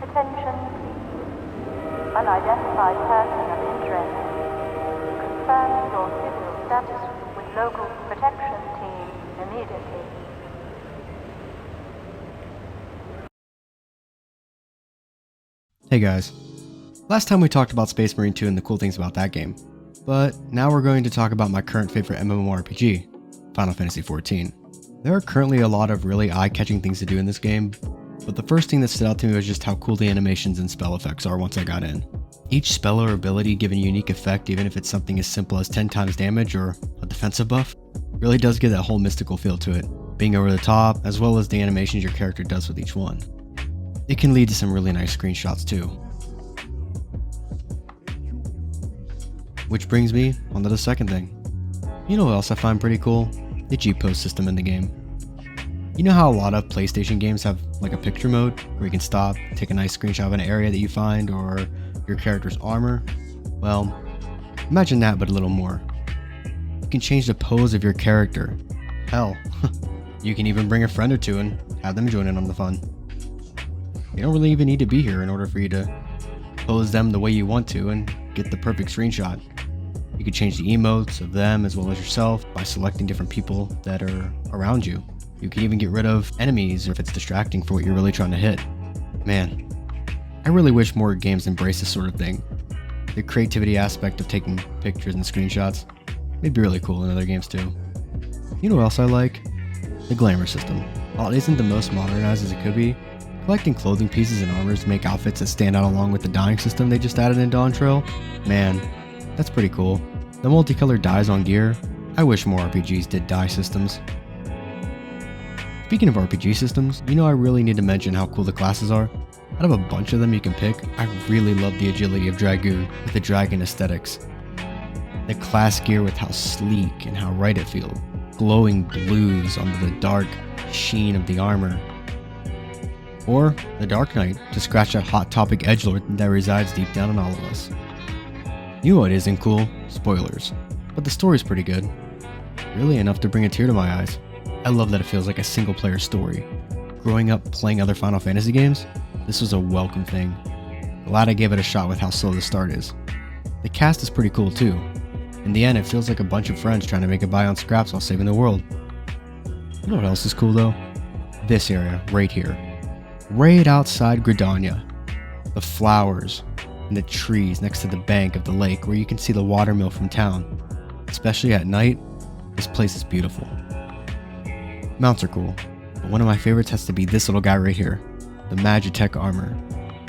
Attention, please. Unidentified person of interest. Confirm your civil status with local protection team immediately. Hey guys, last time we talked about Space Marine 2 and the cool things about that game, but now we're going to talk about my current favorite MMORPG, Final Fantasy XIV. There are currently a lot of really eye-catching things to do in this game, but the first thing that stood out to me was just how cool the animations and spell effects are once I got in. Each spell or ability given a unique effect, even if it's something as simple as 10 times damage or a defensive buff, really does give that whole mystical feel to it, being over the top, as well as the animations your character does with each one. It can lead to some really nice screenshots too. Which brings me onto the second thing. You know what else I find pretty cool? The G-pose system in the game. You know how a lot of PlayStation games have like a picture mode where you can stop, take a nice screenshot of an area that you find or your character's armor? Well, imagine that but a little more. You can change the pose of your character. Hell, you can even bring a friend or two and have them join in on the fun. You don't really even need to be here in order for you to pose them the way you want to and get the perfect screenshot. You can change the emotes of them as well as yourself by selecting different people that are around you. You can even get rid of enemies if it's distracting for what you're really trying to hit. Man, I really wish more games embrace this sort of thing. The creativity aspect of taking pictures and screenshots may be really cool in other games too. You know what else I like? The glamour system. While it isn't the most modernized as it could be, collecting clothing pieces and armors to make outfits that stand out along with the dyeing system they just added in Dawntrail, man, that's pretty cool. The multicolored dyes on gear, I wish more RPGs did dye systems. Speaking of RPG systems, you know I really need to mention how cool the classes are. Out of a bunch of them you can pick, I really love the agility of Dragoon with the dragon aesthetics. The class gear with how sleek and how right it feels, glowing blues under the dark sheen of the armor. Or the Dark Knight to scratch that hot topic edgelord that resides deep down in all of us. You know what isn't cool? Spoilers. But the story's pretty good. Really enough to bring a tear to my eyes. I love that it feels like a single player story. Growing up playing other Final Fantasy games, this was a welcome thing. Glad I gave it a shot with how slow the start is. The cast is pretty cool too. In the end, it feels like a bunch of friends trying to make a buy on scraps while saving the world. You know what else is cool though? This area, right here. Right outside Gridania. The flowers and the trees next to the bank of the lake where you can see the watermill from town. Especially at night, this place is beautiful. Mounts are cool, but one of my favorites has to be this little guy right here, the Magitech armor.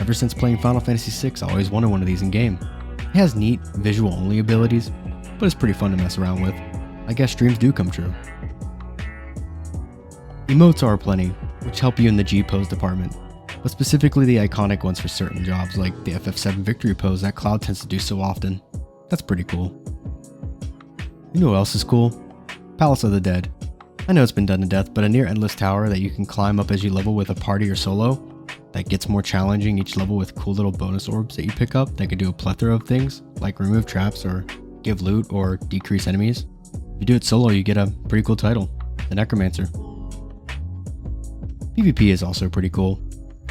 Ever since playing Final Fantasy VI, I always wanted one of these in game. It has neat visual only abilities, but it's pretty fun to mess around with. I guess dreams do come true. Emotes are plenty, which help you in the G-pose department, but specifically the iconic ones for certain jobs like the FF7 victory pose that Cloud tends to do so often. That's pretty cool. You know what else is cool? Palace of the Dead. I know it's been done to death, but a near endless tower that you can climb up as you level with a party or solo, that gets more challenging each level with cool little bonus orbs that you pick up that can do a plethora of things, like remove traps or give loot or decrease enemies. If you do it solo, you get a pretty cool title, the Necromancer. PvP is also pretty cool.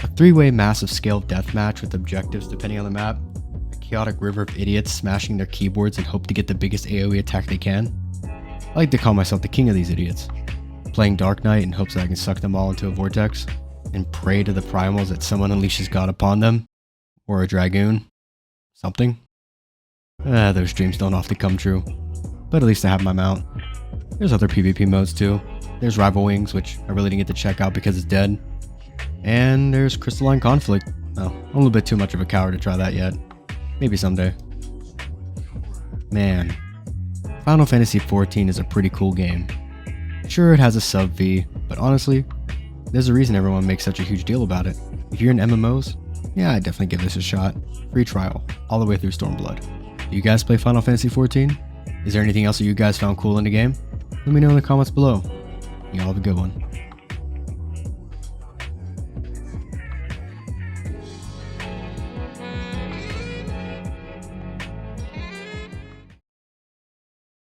A 3-way massive scale deathmatch with objectives depending on the map, a chaotic river of idiots smashing their keyboards and hope to get the biggest AoE attack they can. I like to call myself the king of these idiots. Playing Dark Knight in hopes that I can suck them all into a vortex and pray to the primals that someone unleashes God upon them, or a dragoon, something. Those dreams don't often come true, but at least I have my mount. There's other PvP modes too. There's Rival Wings, which I really didn't get to check out because it's dead. And there's Crystalline Conflict. Oh, I'm a little bit too much of a coward to try that yet. Maybe someday. Man, Final Fantasy XIV is a pretty cool game. Sure, it has a sub-V, but honestly, there's a reason everyone makes such a huge deal about it. If you're in MMOs, yeah, I'd definitely give this a shot. Free trial, all the way through Stormblood. Do you guys play Final Fantasy XIV? Is there anything else that you guys found cool in the game? Let me know in the comments below. You all have a good one.